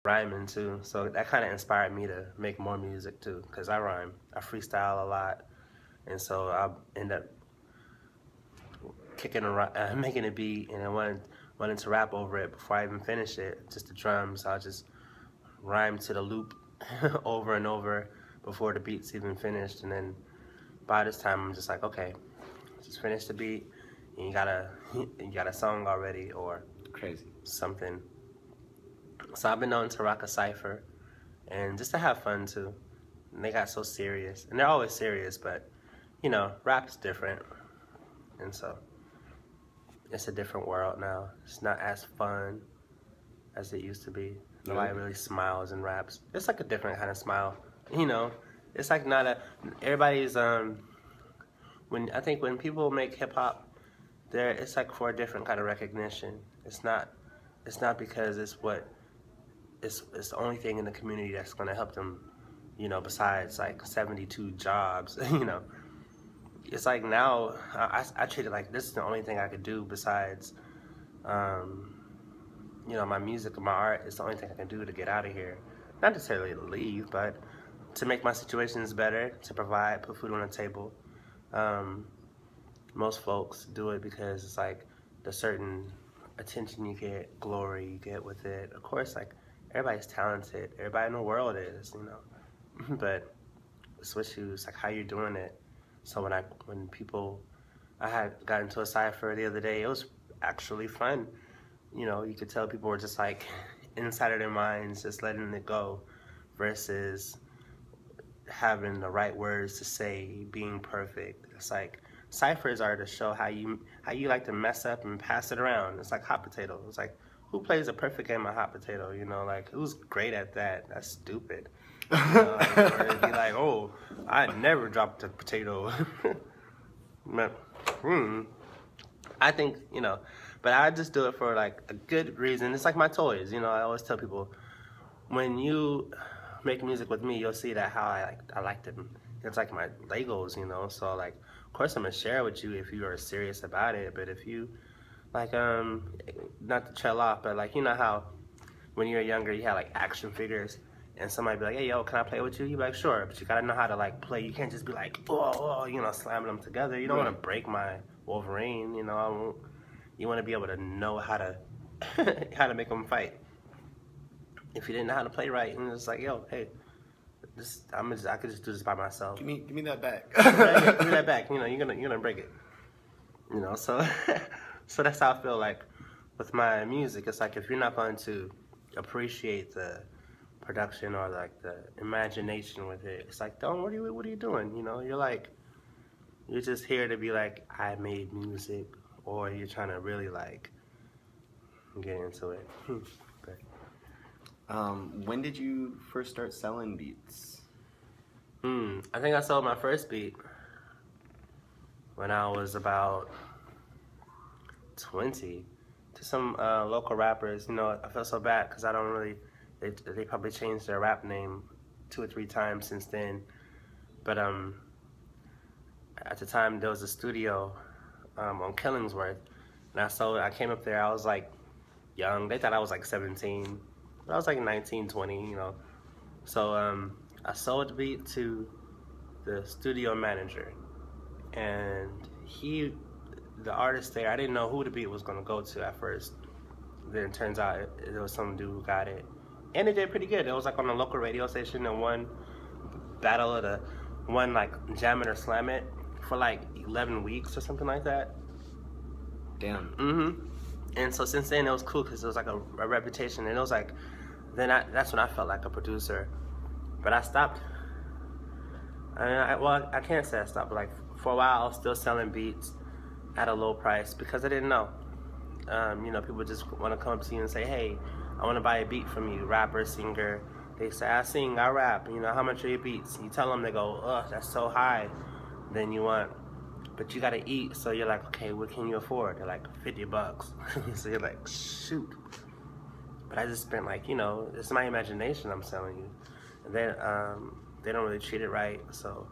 rhyming too. So that kind of inspired me to make more music too, because I rhyme. I freestyle a lot. And so I end up making a beat, and I wanted to rap over it before I even finish it, just the drums. So I just rhyme to the loop over and over before the beat's even finished, and then by this time I'm just like, okay, just finish the beat, and you got a song already or Crazy. something. So I've been known to rock a cipher, and just to have fun too. And they got so serious, and they're always serious, but you know, rap's different, and so it's a different world now. It's not as fun as it used to be. Nobody really smiles and raps. It's like a different kind of smile, you know. It's like not a everybody's when I think when people make hip hop, there it's like for a different kind of recognition. It's not because it's the only thing in the community that's going to help them, you know, besides like 72 jobs, you know. It's like now I treat it like this is the only thing I could do besides, you know, my music and my art is the only thing I can do to get out of here. Not necessarily to leave, but to make my situations better, to provide, put food on the table. Um, Most folks do it because it's like the certain attention you get, glory you get with it. Of course, like everybody's talented, everybody in the world is, you know. But it's with you, it's like how you're doing it. So when people, I had got into a cipher the other day, it was actually fun. You know, you could tell people were just like inside of their minds, just letting it go, versus having the right words to say, being perfect. It's like ciphers are to show how you like to mess up and pass it around. It's like hot potato. It's like who plays a perfect game of hot potato? You know, like who's great at that? That's stupid. You know, like, or it'd be like, oh, I never dropped a potato. But, I think, you know, but I just do it for like a good reason. It's like my toys, you know. I always tell people, when you make music with me, you'll see that how I like them. It's like my Legos, you know. So like, of course, I'm gonna share with you if you are serious about it. But if you like, not to trail off, but like, you know how when you were younger you had like action figures, and somebody be like, hey yo, can I play with you? You be like, sure, but you gotta know how to like play. You can't just be like, oh, you know, slamming them together. You don't want to break my Wolverine, you know. I won't. You want to be able to know how to how to make them fight. If you didn't know how to play right, and it's like, yo, hey, I could just do this by myself. Give me that back. Give me that back. You know, you're gonna break it. You know, so so that's how I feel like with my music. It's like if you're not going to appreciate the production or like the imagination with it, it's like, don't. What are you doing? You know, you're just here to be like, I made music, or you're trying to really like get into it. But, When did you first start selling beats? I think I sold my first beat when I was about 20 to some local rappers. You know, I feel so bad because I don't really. They probably changed their rap name 2 or 3 times since then. But at the time there was a studio on Killingsworth, and I came up there. I was like young. They thought I was like 17. I was like 19, 20, you know. So I sold the beat to the studio manager, and the artist there, I didn't know who the beat was gonna go to at first. Then it turns out it was some dude who got it, and it did pretty good. It was like on a local radio station, and won like Jam It or Slam It for like 11 weeks or something like that. Damn. And so since then it was cool because it was like a reputation, and it was like that's when I felt like a producer. But I stopped. I can't say I stopped, but like for a while I was still selling beats at a low price because I didn't know. You know, people just want to come up to you and say, hey, I want to buy a beat from you, rapper, singer. They say, I sing, I rap, you know, how much are your beats? You tell them, they go, ugh, that's so high. Then you want, but you gotta eat, so you're like, okay, what can you afford? They're like, $50. So you're like, shoot. But I just spent like, you know, it's my imagination I'm selling you. And then they don't really treat it right, so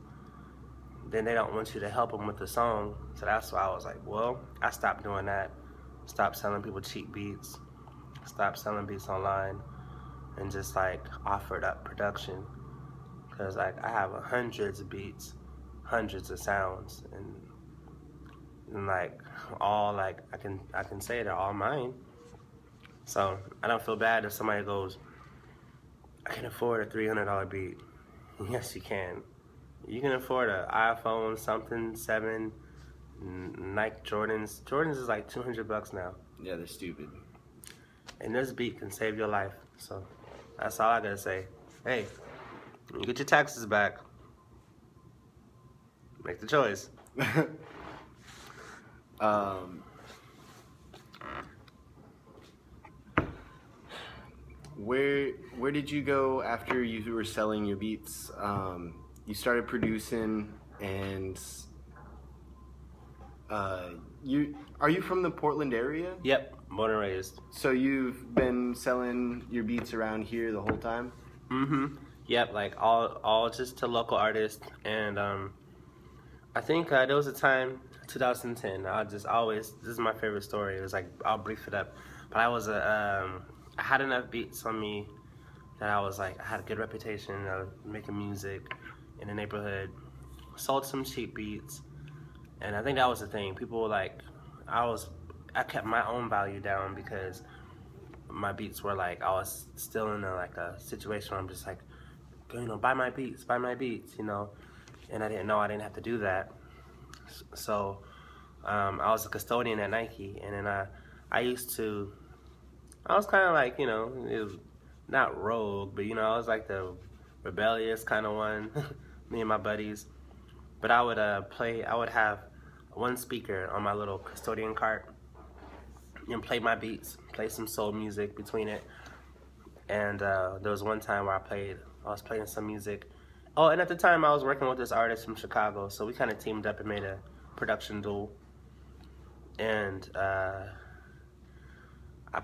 then they don't want you to help them with the song. So that's why I was like, well, I stopped doing that. Stopped selling people cheap beats. Stopped selling beats online. and just like offered up production, because like I have hundreds of beats, hundreds of sounds, and like all like I can say they're all mine. So I don't feel bad if somebody goes, I can afford a $300 beat. Yes, you can. You can afford an iPhone something 7, Nike Jordans. Jordans is like $200 now. Yeah, they're stupid. And this beat can save your life. So that's all I gotta say. Hey, when you get your taxes back, make the choice. Where did you go after you were selling your beats? You started producing, and are you from the Portland area? Yep, born and raised. So you've been selling your beats around here the whole time? Mm-hmm. Yep, like all just to local artists. And I think there was a time, 2010. This is my favorite story. It was like, I'll brief it up. But I had enough beats on me that I was like, I had a good reputation of making music in the neighborhood. Sold some cheap beats, and I think that was the thing. People were like, I kept my own value down because my beats were like, I was still in a situation where I'm just like, buy my beats, and I didn't know I didn't have to do that. So I was a custodian at Nike, and then I was kind of like, it was not rogue, but I was like the rebellious kind of one, me and my buddies. But I would have one speaker on my little custodian cart and play my beats, play some soul music between it. And there was one time where I was playing some music. Oh, and at the time I was working with this artist from Chicago, so we kind of teamed up and made a production duel. And I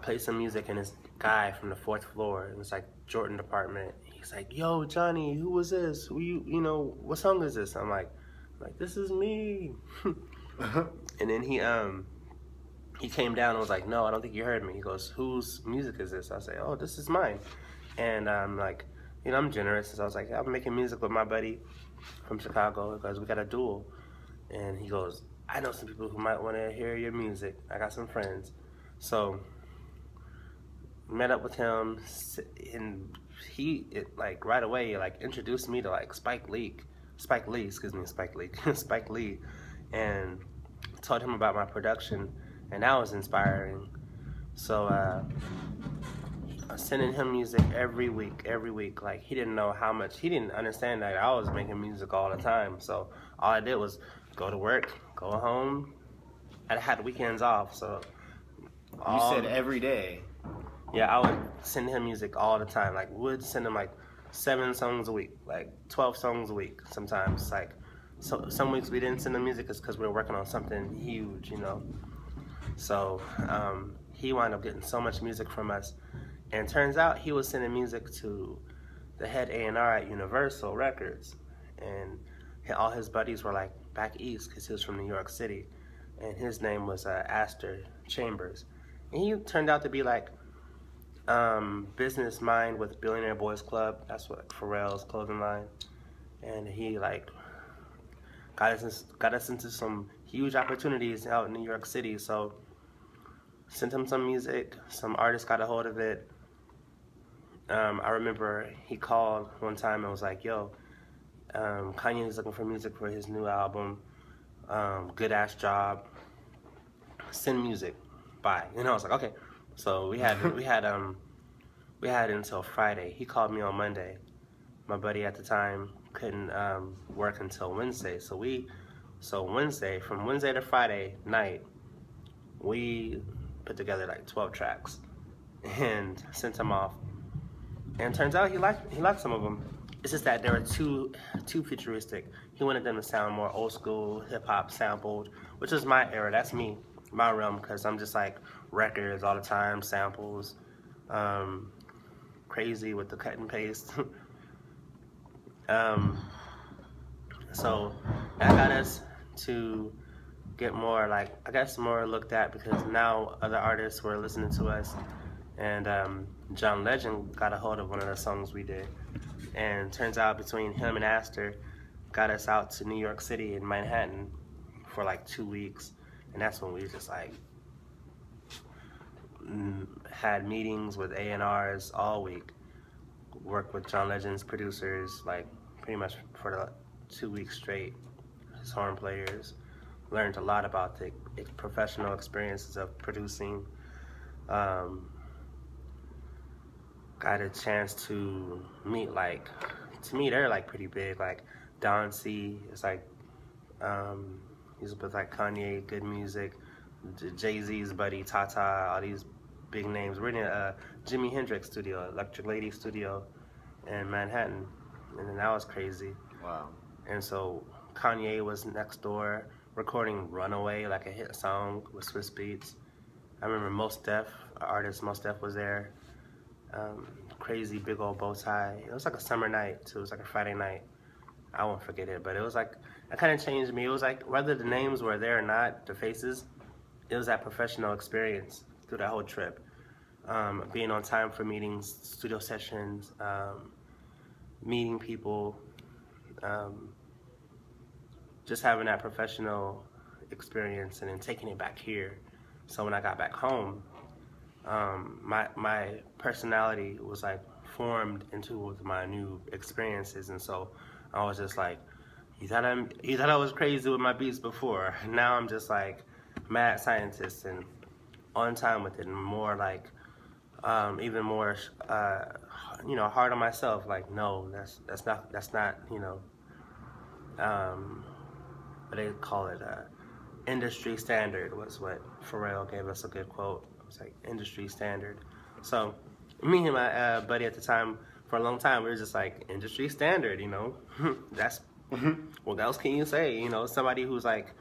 played some music, and this guy from the 4th floor, it was like Jordan department. He's like, "Yo, Johnny, who was this? What song is this?" I'm like, "This is me." And then he came down and was like, "No, I don't think you heard me." He goes, "Whose music is this?" I say, "Oh, this is mine." And I'm like, I'm generous, so I was like, "I'm making music with my buddy from Chicago because we got a duel." And he goes, "I know some people who might want to hear your music. I got some friends." So met up with him, and he right away introduced me to Spike Lee, and told him about my production, and that was inspiring. So I was sending him music every week. Like, he didn't know how much, he didn't understand that I was making music all the time. So all I did was go to work, go home. I had weekends off, so you said every day. Yeah, I would send him music all the time. Like, would send him 7 songs a week, 12 songs a week sometimes. So some weeks we didn't send him music because we were working on something huge, So he wound up getting so much music from us. And turns out he was sending music to the head A&R at Universal Records. And all his buddies were back east because he was from New York City. And his name was Astor Chambers. And he turned out to be business mind with Billionaire Boys Club. That's what Pharrell's clothing line. And he got us into some huge opportunities out in New York City. So sent him some music. Some artists got a hold of it. I remember he called one time and was like, "Yo, Kanye is looking for music for his new album. Good ass job. Send music. Bye." And I was like, "Okay." So we had until Friday. He called me on Monday. My buddy at the time couldn't work until Wednesday. So Wednesday, from Wednesday to Friday night, we put together 12 tracks and sent them off. And turns out he liked some of them. It's just that they were too futuristic. He wanted them to sound more old school, hip hop sampled, which is my era. That's me, my realm, because I'm just records all the time, samples, crazy with the cut and paste. So that got us to get more more looked at, because now other artists were listening to us, And John Legend got a hold of one of the songs we did, and turns out between him and Astor, got us out to New York City and Manhattan for like 2 weeks, and that's when we just like had meetings with A&Rs all week, worked with John Legend's producers like pretty much for the 2 weeks straight, his horn players, learned a lot about the professional experiences of producing. Got a chance to meet to me they're like pretty big, like Don C is like he's with like Kanye, Good Music, Jay-Z's buddy Tata, all these big names. We're in a Jimi Hendrix studio, Electric Lady studio in Manhattan, and then that was crazy. Wow. And so Kanye was next door recording Runaway, like a hit song with Swiss Beats. I remember artist Mos Def was there. Crazy big old bow tie. It was like a summer night too. It was like a Friday night. I won't forget it, but it was like, it kind of changed me. It was like, whether the names were there or not, the faces, it was that professional experience through that whole trip. Being on time for meetings, studio sessions, meeting people, just having that professional experience and then taking it back here. So when I got back home, my personality was like formed into my new experiences, and so I was just like, you thought I was crazy with my beats before. Now I'm just like mad scientist and on time with it, and more like even more hard on myself. Like, no, that's not what they call it, industry standard was what Pharrell gave us a good quote. It was like industry standard. So me and my buddy at the time, for a long time, we were just like, industry standard, that's what else can you say? Somebody who's like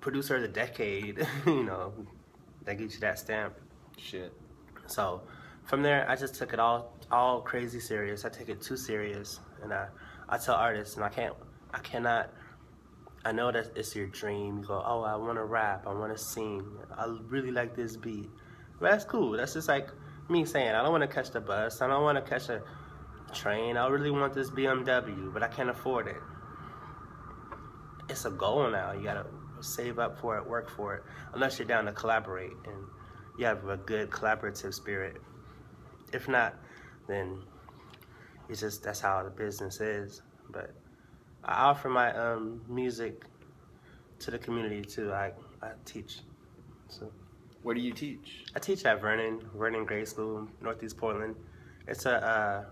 producer of the decade, they get you that stamp. Shit. So from there, I just took it all crazy serious. I take it too serious, and I tell artists, and I cannot. I know that it's your dream. You go, oh, I want to rap, I want to sing, I really like this beat. But that's cool. That's just like me saying, I don't want to catch the bus, I don't want to catch a train, I really want this BMW, but I can't afford it. It's a goal now. You gotta save up for it, work for it, unless you're down to collaborate and you have a good collaborative spirit. If not, then it's just, that's how the business is. But I offer my music to the community too. I teach. So Where do you teach? I teach at Vernon Grade School, Northeast Portland. It's I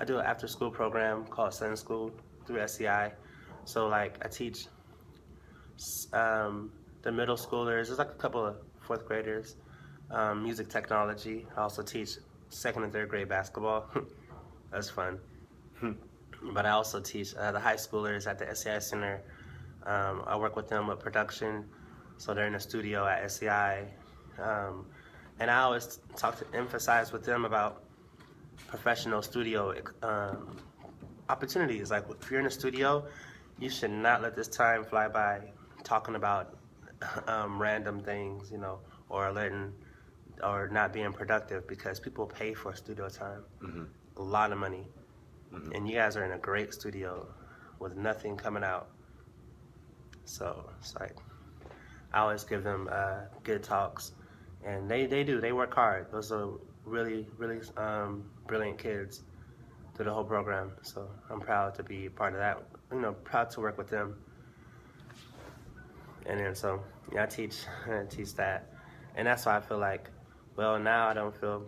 do an after school program called Sun School through SCI. So like I teach the middle schoolers. There's like a couple of fourth graders, music technology. I also teach second and third grade basketball. That's fun. But I also teach the high schoolers at the SCI Center. I work with them with production, so they're in the studio at SCI. And I always emphasize with them about professional studio opportunities. Like, if you're in a studio, you should not let this time fly by talking about random things, or not being productive, because people pay for studio time, a lot of money. And you guys are in a great studio with nothing coming out. So it's like, I always give them good talks, and they work hard. Those are really, really brilliant kids through the whole program. So I'm proud to be part of that, proud to work with them. And then so, yeah, I teach that. And that's why I feel like, well, now I don't feel,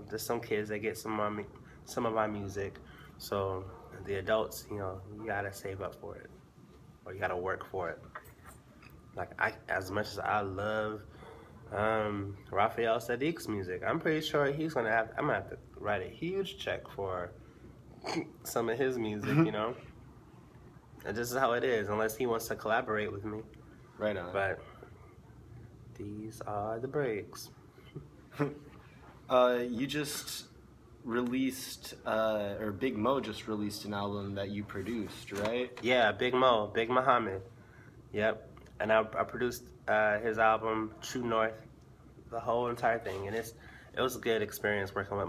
there's some kids that get some of my music. So the adults, you gotta save up for it, or you gotta work for it. Like, as much as I love Raphael Sadiq's music, I'm pretty sure I'm gonna have to write a huge check for some of his music, And this is how it is, unless he wants to collaborate with me. Right on. But these are the breaks. You just released, or Big Mo just released an album that you produced, right? Yeah, Big Muhammad. Yep. And I produced his album True North the whole entire thing, and it was a good experience working with